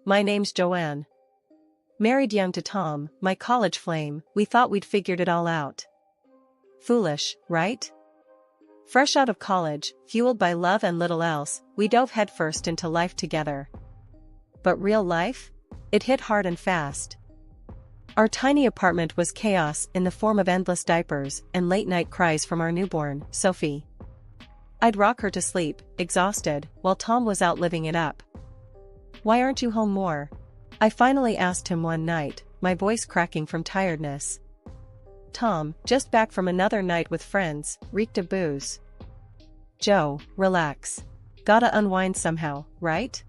My name's Joanne. Married young to Tom, my college flame, we thought we'd figured it all out. Foolish, right? Fresh out of college, fueled by love and little else, we dove headfirst into life together. But real life? It hit hard and fast. Our tiny apartment was chaos in the form of endless diapers and late-night cries from our newborn, Sophie. I'd rock her to sleep, exhausted, while Tom was out living it up. "Why aren't you home more?" I finally asked him one night, my voice cracking from tiredness. Tom, just back from another night with friends, reeked of booze. "Joe, relax. Gotta unwind somehow, right?"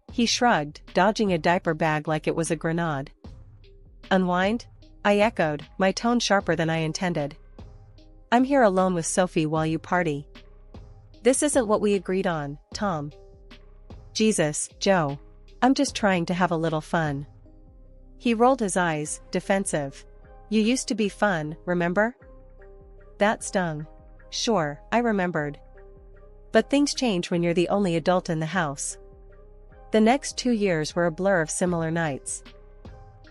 He shrugged, dodging a diaper bag like it was a grenade. "Unwind?" I echoed, my tone sharper than I intended. "I'm here alone with Sophie while you party." "This isn't what we agreed on, Tom." "Jesus, Joe. I'm just trying to have a little fun." He rolled his eyes, defensive. "You used to be fun, remember?" That stung. Sure, I remembered. But things change when you're the only adult in the house. The next 2 years were a blur of similar nights.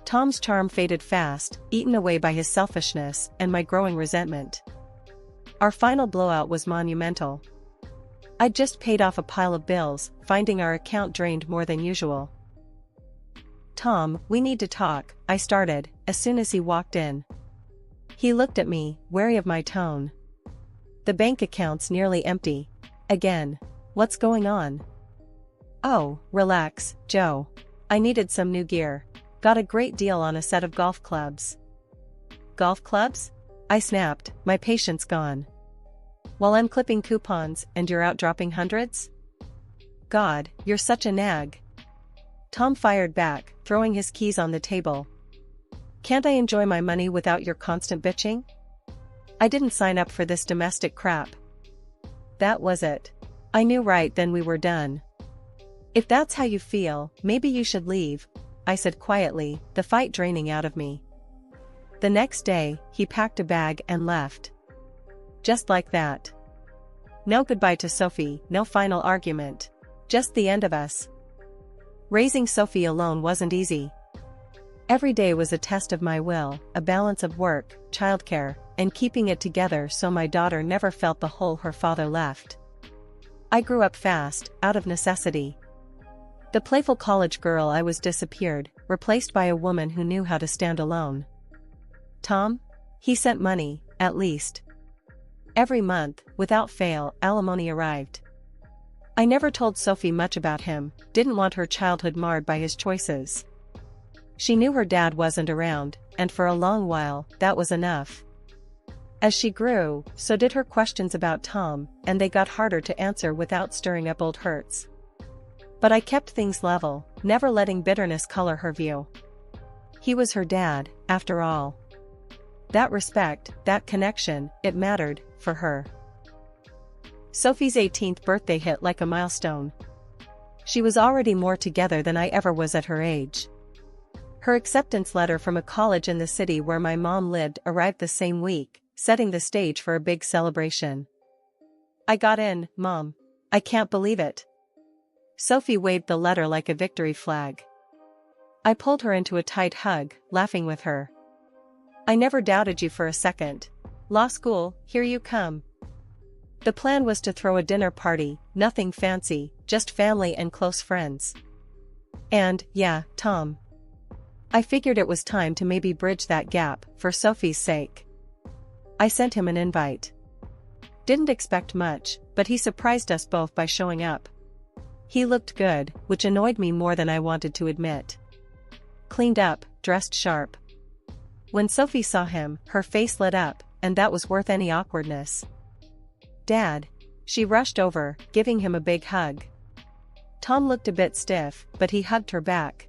Tom's charm faded fast, eaten away by his selfishness and my growing resentment. Our final blowout was monumental. I'd just paid off a pile of bills, finding our account drained more than usual. "Tom, we need to talk," I started, as soon as he walked in. He looked at me, wary of my tone. "The bank account's nearly empty. Again. What's going on?" "Oh, relax, Joe. I needed some new gear. Got a great deal on a set of golf clubs." "Golf clubs?" I snapped, my patience gone. "While I'm clipping coupons and you're out dropping hundreds?" "God, you're such a nag." Tom fired back, throwing his keys on the table. "Can't I enjoy my money without your constant bitching? I didn't sign up for this domestic crap." That was it. I knew right then we were done. "If that's how you feel, maybe you should leave," I said quietly, the fight draining out of me. The next day, he packed a bag and left. Just like that. No goodbye to Sophie, no final argument. Just the end of us. Raising Sophie alone wasn't easy. Every day was a test of my will, a balance of work, childcare, and keeping it together so my daughter never felt the hole her father left. I grew up fast, out of necessity. The playful college girl I was disappeared, replaced by a woman who knew how to stand alone. Tom? He sent money, at least. Every month, without fail, alimony arrived. I never told Sophie much about him, didn't want her childhood marred by his choices. She knew her dad wasn't around, and for a long while, that was enough. As she grew, so did her questions about Tom, and they got harder to answer without stirring up old hurts. But I kept things level, never letting bitterness color her view. He was her dad, after all. That respect, that connection, it mattered, for her. Sophie's 18th birthday hit like a milestone. She was already more together than I ever was at her age. Her acceptance letter from a college in the city where my mom lived arrived the same week, setting the stage for a big celebration. "I got in, Mom. I can't believe it." Sophie waved the letter like a victory flag. I pulled her into a tight hug, laughing with her. "I never doubted you for a second. Law school, here you come." The plan was to throw a dinner party, nothing fancy, just family and close friends. And, yeah, Tom. I figured it was time to maybe bridge that gap, for Sophie's sake. I sent him an invite. Didn't expect much, but he surprised us both by showing up. He looked good, which annoyed me more than I wanted to admit. Cleaned up, dressed sharp. When Sophie saw him, her face lit up, and that was worth any awkwardness. "Dad." She rushed over, giving him a big hug. Tom looked a bit stiff, but he hugged her back.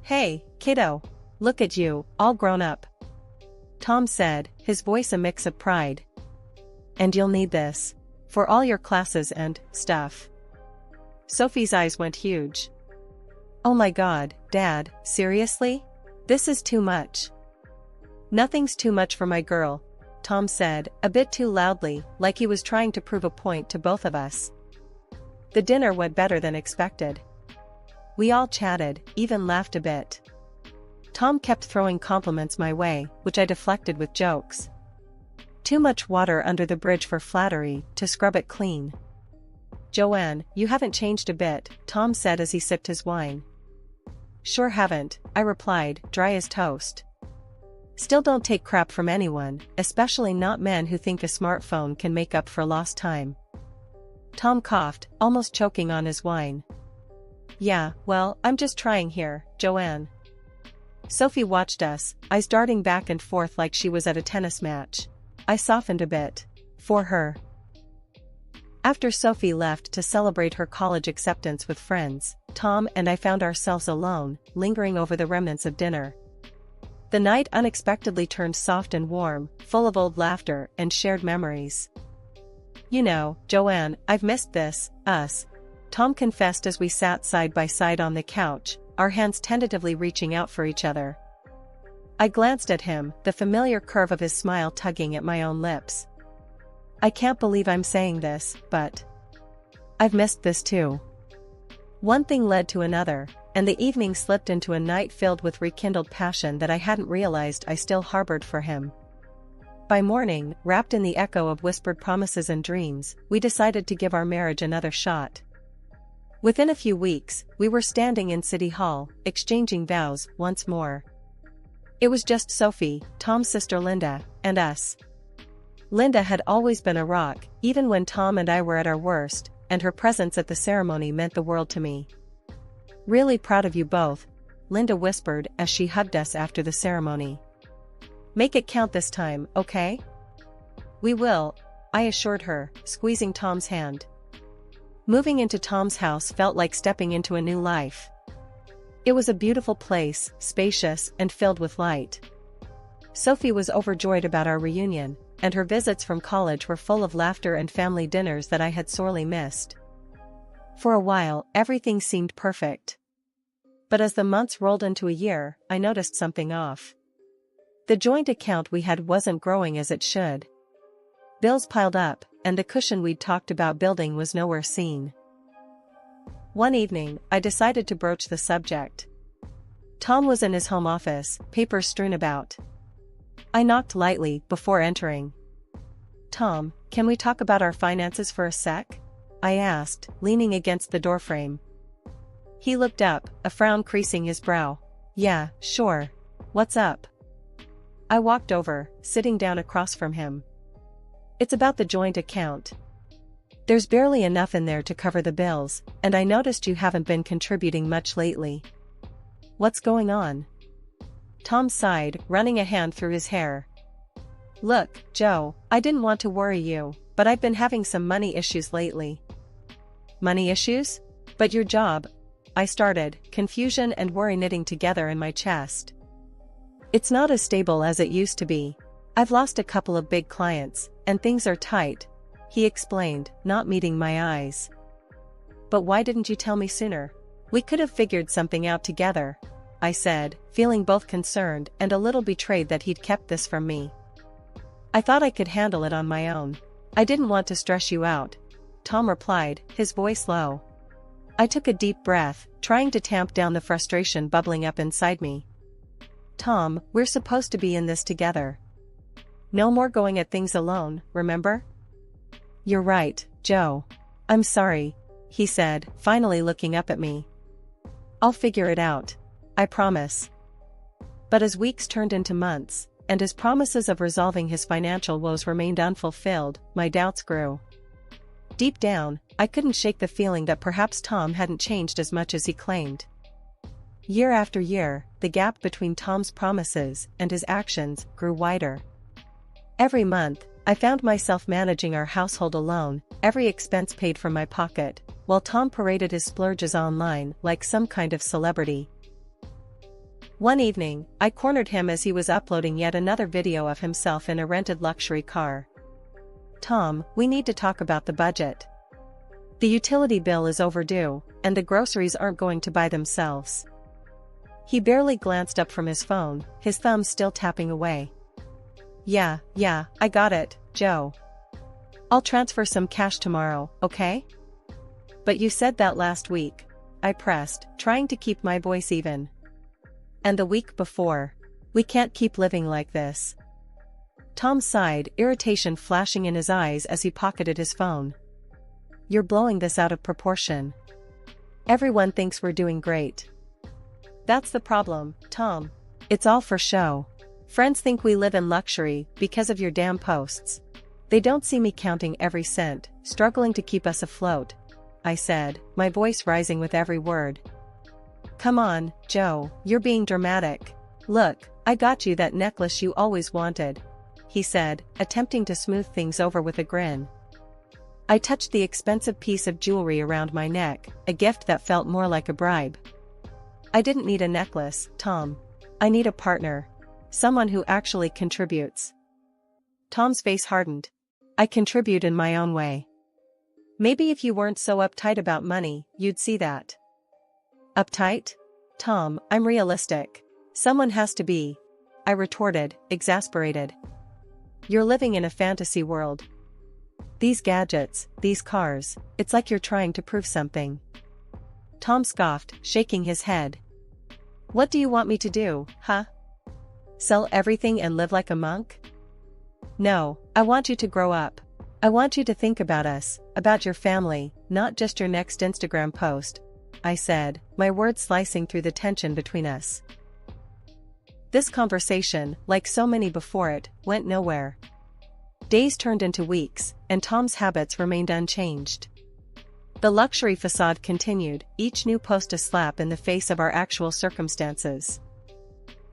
"Hey, kiddo. Look at you, all grown up." Tom said, his voice a mix of pride. "And you'll need this. For all your classes and stuff." Sophie's eyes went huge. "Oh my God, Dad, seriously? This is too much." "Nothing's too much for my girl," Tom said, a bit too loudly, like he was trying to prove a point to both of us. The dinner went better than expected. We all chatted, even laughed a bit. Tom kept throwing compliments my way, which I deflected with jokes. Too much water under the bridge for flattery, to scrub it clean. "Joanne, you haven't changed a bit," Tom said as he sipped his wine. "Sure haven't," I replied, dry as toast. "Still don't take crap from anyone, especially not men who think a smartphone can make up for lost time." Tom coughed, almost choking on his wine. "Yeah, well, I'm just trying here, Joanne." Sophie watched us, eyes darting back and forth like she was at a tennis match. I softened a bit. For her. After Sophie left to celebrate her college acceptance with friends, Tom and I found ourselves alone, lingering over the remnants of dinner. The night unexpectedly turned soft and warm, full of old laughter and shared memories. "You know, Joanne, I've missed this, us," Tom confessed as we sat side by side on the couch, our hands tentatively reaching out for each other. I glanced at him, the familiar curve of his smile tugging at my own lips. "I can't believe I'm saying this, but I've missed this too." One thing led to another, and the evening slipped into a night filled with rekindled passion that I hadn't realized I still harbored for him. By morning, wrapped in the echo of whispered promises and dreams, we decided to give our marriage another shot. Within a few weeks, we were standing in City Hall, exchanging vows once more. It was just Sophie, Tom's sister Linda, and us. Linda had always been a rock, even when Tom and I were at our worst, and her presence at the ceremony meant the world to me. "Really proud of you both," Linda whispered as she hugged us after the ceremony. "Make it count this time, okay?" "We will," I assured her, squeezing Tom's hand. Moving into Tom's house felt like stepping into a new life. It was a beautiful place, spacious and filled with light. Sophie was overjoyed about our reunion, and her visits from college were full of laughter and family dinners that I had sorely missed. For a while, everything seemed perfect. But as the months rolled into a year, I noticed something off. The joint account we had wasn't growing as it should. Bills piled up, and the cushion we'd talked about building was nowhere seen. One evening, I decided to broach the subject. Tom was in his home office, papers strewn about. I knocked lightly before entering. "Tom, can we talk about our finances for a sec?" I asked, leaning against the doorframe. He looked up, a frown creasing his brow. "Yeah, sure. What's up?" I walked over, sitting down across from him. "It's about the joint account. There's barely enough in there to cover the bills, and I noticed you haven't been contributing much lately. What's going on?" Tom sighed, running a hand through his hair. "Look, Joe, I didn't want to worry you, but I've been having some money issues lately." "Money issues? But your job?" I started, confusion and worry knitting together in my chest. "It's not as stable as it used to be. I've lost a couple of big clients, and things are tight," he explained, not meeting my eyes. "But why didn't you tell me sooner? We could have figured something out together," I said, feeling both concerned and a little betrayed that he'd kept this from me. "I thought I could handle it on my own. I didn't want to stress you out," Tom replied, his voice low. I took a deep breath, trying to tamp down the frustration bubbling up inside me. "Tom, we're supposed to be in this together. No more going at things alone, remember?" "You're right, Joe. I'm sorry," he said, finally looking up at me. "I'll figure it out. I promise." But as weeks turned into months, and his promises of resolving his financial woes remained unfulfilled, my doubts grew. Deep down, I couldn't shake the feeling that perhaps Tom hadn't changed as much as he claimed. Year after year, the gap between Tom's promises and his actions grew wider. Every month, I found myself managing our household alone, every expense paid from my pocket, while Tom paraded his splurges online like some kind of celebrity. One evening, I cornered him as he was uploading yet another video of himself in a rented luxury car. "Tom, we need to talk about the budget. The utility bill is overdue, and the groceries aren't going to buy themselves." He barely glanced up from his phone, his thumbs still tapping away. Yeah, I got it, Joe. I'll transfer some cash tomorrow, okay?" "But you said that last week," I pressed, trying to keep my voice even. And the week before. We can't keep living like this. Tom sighed, irritation flashing in his eyes as he pocketed his phone. You're blowing this out of proportion. Everyone thinks we're doing great. That's the problem, Tom. It's all for show. Friends think we live in luxury because of your damn posts. They don't see me counting every cent, struggling to keep us afloat, I said, my voice rising with every word. Come on, Joe, you're being dramatic. Look, I got you that necklace you always wanted, he said, attempting to smooth things over with a grin. I touched the expensive piece of jewelry around my neck, a gift that felt more like a bribe. I didn't need a necklace, Tom. I need a partner. Someone who actually contributes. Tom's face hardened. I contribute in my own way. Maybe if you weren't so uptight about money, you'd see that. Uptight? Tom, I'm realistic. Someone has to be. I retorted, exasperated. You're living in a fantasy world. These gadgets, these cars, it's like you're trying to prove something. Tom scoffed, shaking his head. What do you want me to do, huh? Sell everything and live like a monk? No, I want you to grow up. I want you to think about us, about your family, not just your next Instagram post, I said, my words slicing through the tension between us. This conversation, like so many before it, went nowhere. Days turned into weeks, and Tom's habits remained unchanged. The luxury facade continued, each new post a slap in the face of our actual circumstances.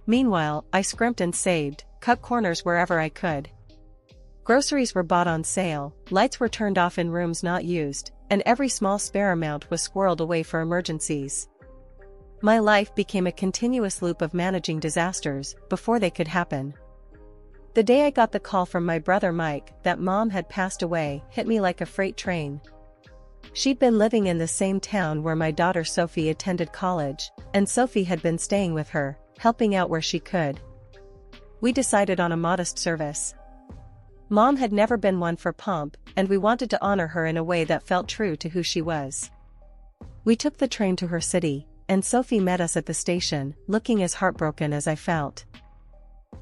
Meanwhile, I scrimped and saved, cut corners wherever I could. Groceries were bought on sale, lights were turned off in rooms not used, and every small spare amount was squirreled away for emergencies. My life became a continuous loop of managing disasters before they could happen. The day I got the call from my brother Mike that Mom had passed away hit me like a freight train. She'd been living in the same town where my daughter Sophie attended college, and Sophie had been staying with her, helping out where she could. We decided on a modest service. Mom had never been one for pomp, and we wanted to honor her in a way that felt true to who she was. We took the train to her city, and Sophie met us at the station, looking as heartbroken as I felt.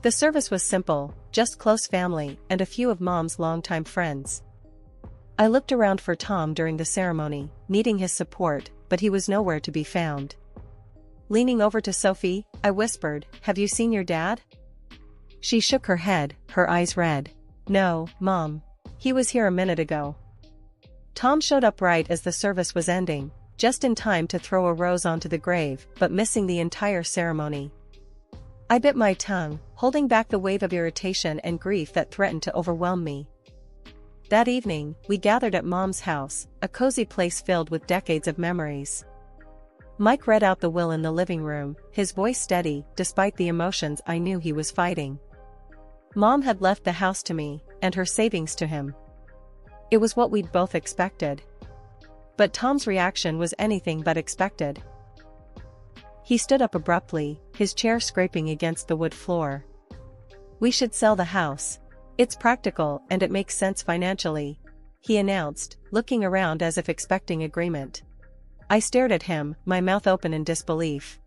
The service was simple, just close family and a few of Mom's longtime friends. I looked around for Tom during the ceremony, needing his support, but he was nowhere to be found. Leaning over to Sophie, I whispered, "Have you seen your dad?" She shook her head, her eyes red. "No, Mom. He was here a minute ago." Tom showed up right as the service was ending, just in time to throw a rose onto the grave, but missing the entire ceremony. I bit my tongue, holding back the wave of irritation and grief that threatened to overwhelm me. That evening, we gathered at Mom's house, a cozy place filled with decades of memories. Mike read out the will in the living room, his voice steady, despite the emotions I knew he was fighting. Mom had left the house to me, and her savings to him. It was what we'd both expected. But Tom's reaction was anything but expected. He stood up abruptly, his chair scraping against the wood floor. "We should sell the house. It's practical and it makes sense financially," he announced, looking around as if expecting agreement. I stared at him, my mouth open in disbelief.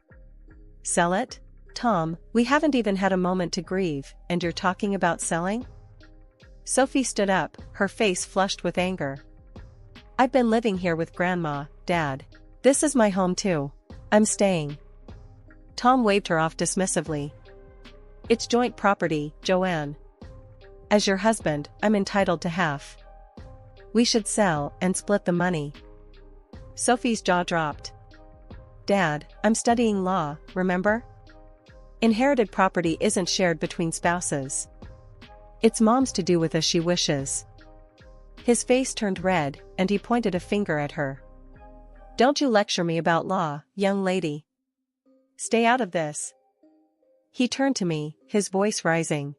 "Sell it? Tom, we haven't even had a moment to grieve, and you're talking about selling?" Sophie stood up, her face flushed with anger. "I've been living here with Grandma, Dad. This is my home too. I'm staying." Tom waved her off dismissively. "It's joint property, Joanne. As your husband, I'm entitled to half. We should sell and split the money." Sophie's jaw dropped. "Dad, I'm studying law, remember? Inherited property isn't shared between spouses. It's Mom's to do with as she wishes." His face turned red, and he pointed a finger at her. "Don't you lecture me about law, young lady. Stay out of this." He turned to me, his voice rising.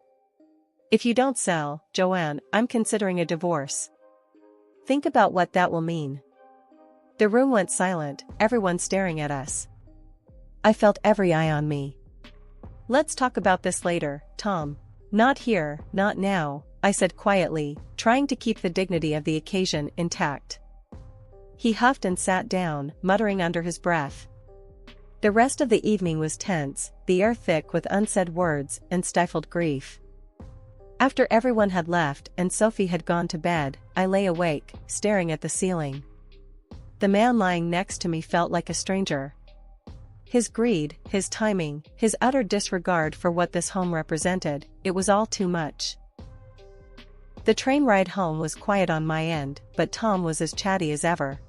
"If you don't sell, Joanne, I'm considering a divorce. Think about what that will mean." The room went silent, everyone staring at us. I felt every eye on me. "Let's talk about this later, Tom. Not here, not now," I said quietly, trying to keep the dignity of the occasion intact. He huffed and sat down, muttering under his breath. The rest of the evening was tense, the air thick with unsaid words and stifled grief. After everyone had left and Sophie had gone to bed, I lay awake, staring at the ceiling. The man lying next to me felt like a stranger. His greed, his timing, his utter disregard for what this home represented, it was all too much. The train ride home was quiet on my end, but Tom was as chatty as ever.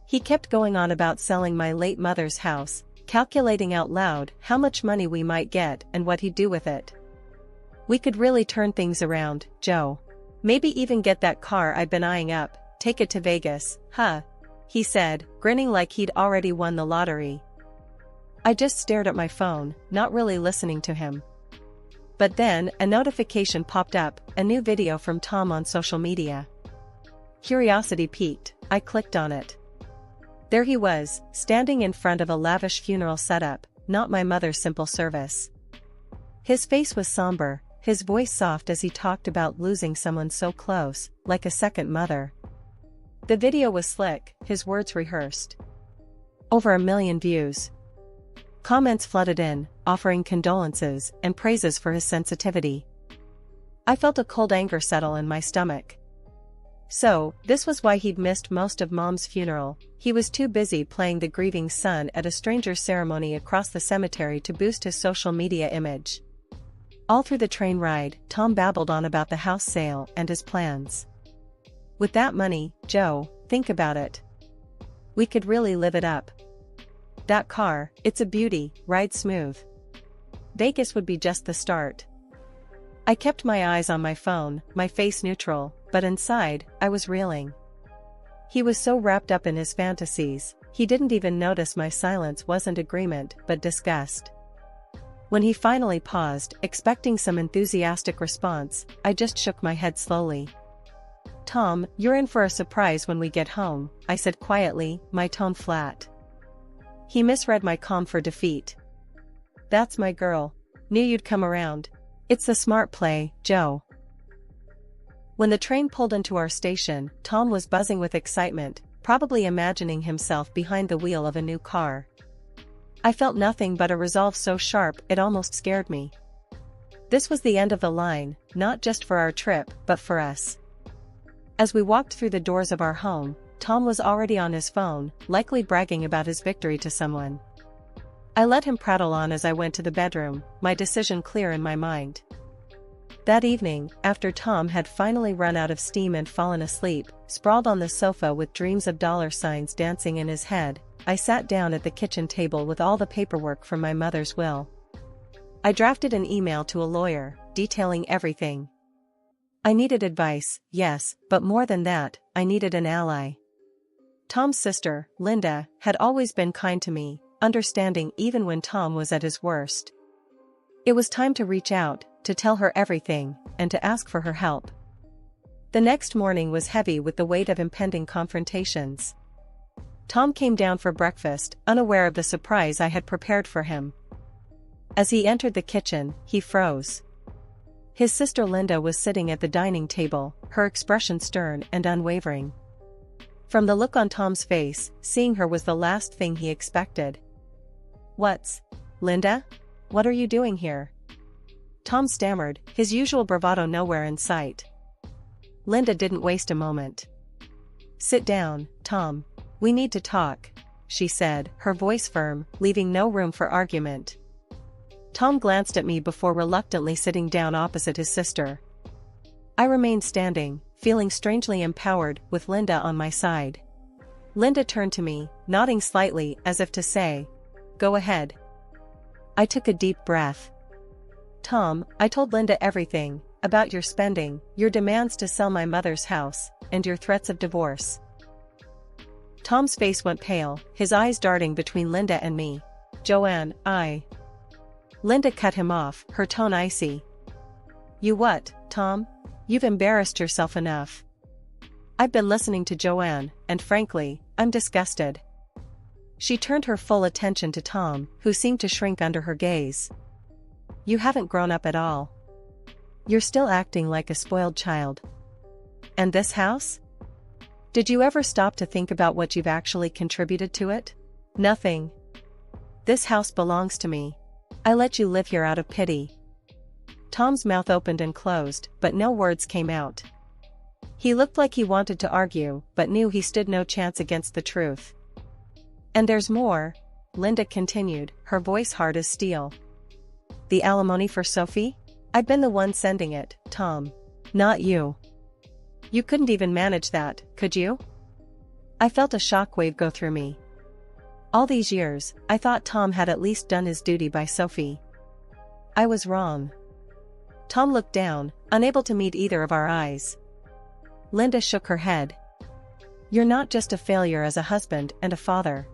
He kept going on about selling my late mother's house, calculating out loud how much money we might get and what he'd do with it. We could really turn things around, Joe. Maybe even get that car I've been eyeing up, take it to Vegas, huh? He said, grinning like he'd already won the lottery. I just stared at my phone, not really listening to him. But then, a notification popped up, a new video from Tom on social media. Curiosity piqued, I clicked on it. There he was, standing in front of a lavish funeral setup, not my mother's simple service. His face was somber, his voice soft as he talked about losing someone so close, like a second mother. The video was slick, his words rehearsed. Over 1 million views. Comments flooded in, offering condolences and praises for his sensitivity. I felt a cold anger settle in my stomach. So, this was why he'd missed most of Mom's funeral. He was too busy playing the grieving son at a stranger's ceremony across the cemetery to boost his social media image. All through the train ride, Tom babbled on about the house sale and his plans. With that money, Joe, think about it. We could really live it up. That car, it's a beauty, ride smooth. Vegas would be just the start. I kept my eyes on my phone, my face neutral, but inside, I was reeling. He was so wrapped up in his fantasies, he didn't even notice my silence wasn't agreement but disgust. When he finally paused, expecting some enthusiastic response, I just shook my head slowly. Tom, you're in for a surprise when we get home, I said quietly, my tone flat. He misread my calm for defeat. That's my girl. Knew you'd come around. It's the smart play, Joe. When the train pulled into our station, Tom was buzzing with excitement, probably imagining himself behind the wheel of a new car. I felt nothing but a resolve so sharp it almost scared me. This was the end of the line, not just for our trip, but for us. As we walked through the doors of our home, Tom was already on his phone, likely bragging about his victory to someone. I let him prattle on as I went to the bedroom, my decision clear in my mind. That evening, after Tom had finally run out of steam and fallen asleep, sprawled on the sofa with dreams of dollar signs dancing in his head, I sat down at the kitchen table with all the paperwork from my mother's will. I drafted an email to a lawyer, detailing everything. I needed advice, yes, but more than that, I needed an ally. Tom's sister, Linda, had always been kind to me, understanding even when Tom was at his worst. It was time to reach out, to tell her everything, and to ask for her help. The next morning was heavy with the weight of impending confrontations. Tom came down for breakfast, unaware of the surprise I had prepared for him. As he entered the kitchen, he froze. His sister Linda was sitting at the dining table, her expression stern and unwavering. From the look on Tom's face, seeing her was the last thing he expected. "What's, Linda? What are you doing here?" Tom stammered, his usual bravado nowhere in sight. Linda didn't waste a moment. "Sit down, Tom. We need to talk," she said, her voice firm, leaving no room for argument. Tom glanced at me before reluctantly sitting down opposite his sister. I remained standing, feeling strangely empowered, with Linda on my side. Linda turned to me, nodding slightly as if to say, "Go ahead." I took a deep breath. "Tom, I told Linda everything, about your spending, your demands to sell my mother's house, and your threats of divorce." Tom's face went pale, his eyes darting between Linda and me. "Joanne, Linda cut him off, her tone icy. "You what, Tom? You've embarrassed yourself enough." I've been listening to Joanne, and frankly, I'm disgusted. She turned her full attention to Tom, who seemed to shrink under her gaze. "You haven't grown up at all. You're still acting like a spoiled child. And this house? Did you ever stop to think about what you've actually contributed to it? Nothing. This house belongs to me. I let you live here out of pity. Tom's mouth opened and closed, but no words came out. He looked like he wanted to argue, but knew he stood no chance against the truth. And there's more, Linda continued, her voice hard as steel. The alimony for Sophie? I've been the one sending it, Tom. Not you. You couldn't even manage that, could you? I felt a shockwave go through me. All these years, I thought Tom had at least done his duty by Sophie. I was wrong. Tom looked down, unable to meet either of our eyes. Linda shook her head. You're not just a failure as a husband and a father.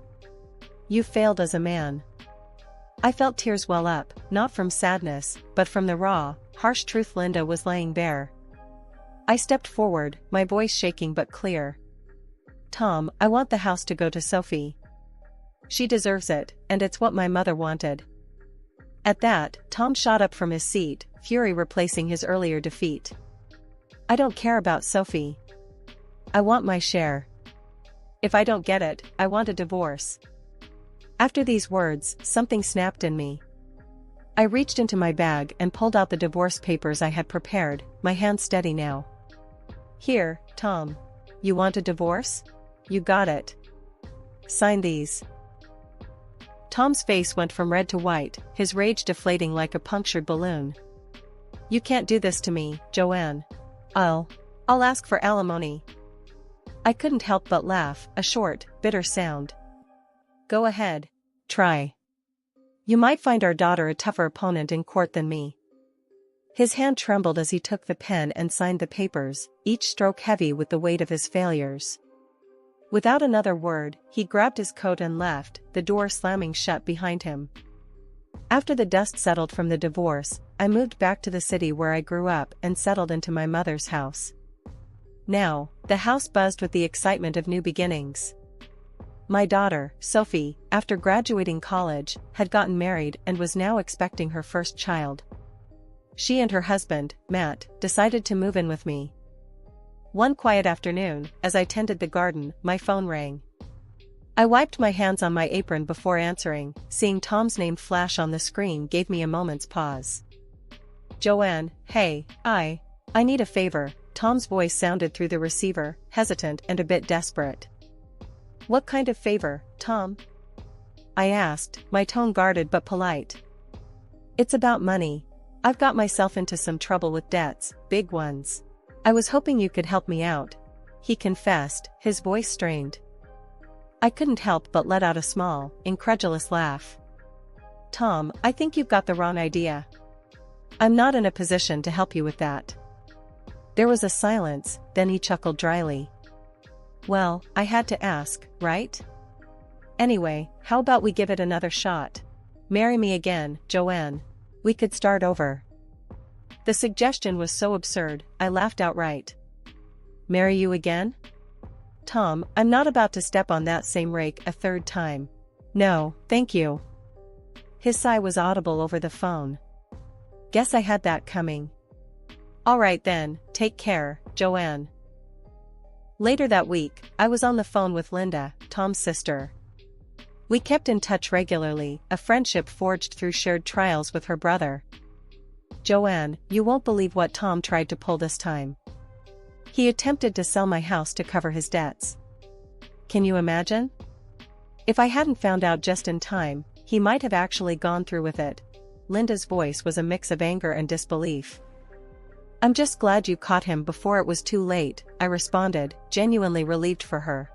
You failed as a man. I felt tears well up, not from sadness, but from the raw, harsh truth Linda was laying bare. I stepped forward, my voice shaking but clear. Tom, I want the house to go to Sophie. She deserves it, and it's what my mother wanted. At that, Tom shot up from his seat, fury replacing his earlier defeat. I don't care about Sophie. I want my share. If I don't get it, I want a divorce. After these words, something snapped in me. I reached into my bag and pulled out the divorce papers I had prepared, my hand steady now. Here, Tom. You want a divorce? You got it. Sign these. Tom's face went from red to white, his rage deflating like a punctured balloon. You can't do this to me, Joanne. I'll ask for alimony. I couldn't help but laugh, a short, bitter sound. Go ahead. Try. You might find our daughter a tougher opponent in court than me. His hand trembled as he took the pen and signed the papers, each stroke heavy with the weight of his failures. Without another word, he grabbed his coat and left, the door slamming shut behind him. After the dust settled from the divorce, I moved back to the city where I grew up and settled into my mother's house. Now, the house buzzed with the excitement of new beginnings. My daughter, Sophie, after graduating college, had gotten married and was now expecting her first child. She and her husband, Matt, decided to move in with me. One quiet afternoon, as I tended the garden, my phone rang. I wiped my hands on my apron before answering. Seeing Tom's name flash on the screen gave me a moment's pause. Joanne, hey, I need a favor. Tom's voice sounded through the receiver, hesitant and a bit desperate. What kind of favor, Tom? I asked, my tone guarded but polite. It's about money. I've got myself into some trouble with debts, big ones. I was hoping you could help me out, he confessed, his voice strained. I couldn't help but let out a small, incredulous laugh. Tom, I think you've got the wrong idea. I'm not in a position to help you with that. There was a silence, then he chuckled dryly. Well, I had to ask, right? Anyway, how about we give it another shot? Marry me again, Joanne. We could start over. The suggestion was so absurd, I laughed outright. Marry you again? Tom, I'm not about to step on that same rake a third time. No, thank you. His sigh was audible over the phone. Guess I had that coming. All right then, take care, Joanne. Later that week, I was on the phone with Linda, Tom's sister. We kept in touch regularly, a friendship forged through shared trials with her brother. Joanne, you won't believe what Tom tried to pull this time. He attempted to sell my house to cover his debts. Can you imagine? If I hadn't found out just in time, he might have actually gone through with it. Linda's voice was a mix of anger and disbelief. I'm just glad you caught him before it was too late, I responded, genuinely relieved for her.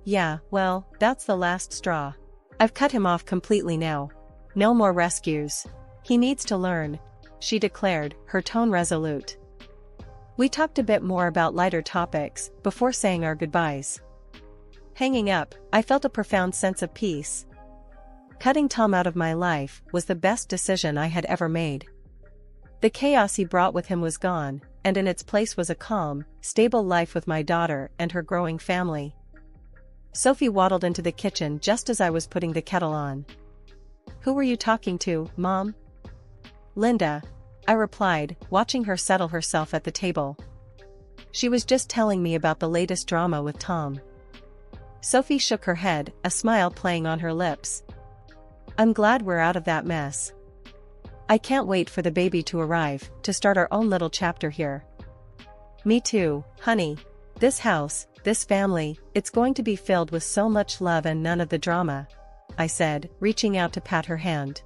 Yeah, well, that's the last straw. I've cut him off completely now. No more rescues. He needs to learn, she declared, her tone resolute. We talked a bit more about lighter topics, before saying our goodbyes. Hanging up, I felt a profound sense of peace. Cutting Tom out of my life was the best decision I had ever made. The chaos he brought with him was gone, and in its place was a calm, stable life with my daughter and her growing family. Sophie waddled into the kitchen just as I was putting the kettle on. Who were you talking to, Mom? Linda, I replied, watching her settle herself at the table. She was just telling me about the latest drama with Tom. Sophie shook her head, a smile playing on her lips. I'm glad we're out of that mess. I can't wait for the baby to arrive, to start our own little chapter here. Me too, honey. This house, this family, it's going to be filled with so much love and none of the drama, I said, reaching out to pat her hand.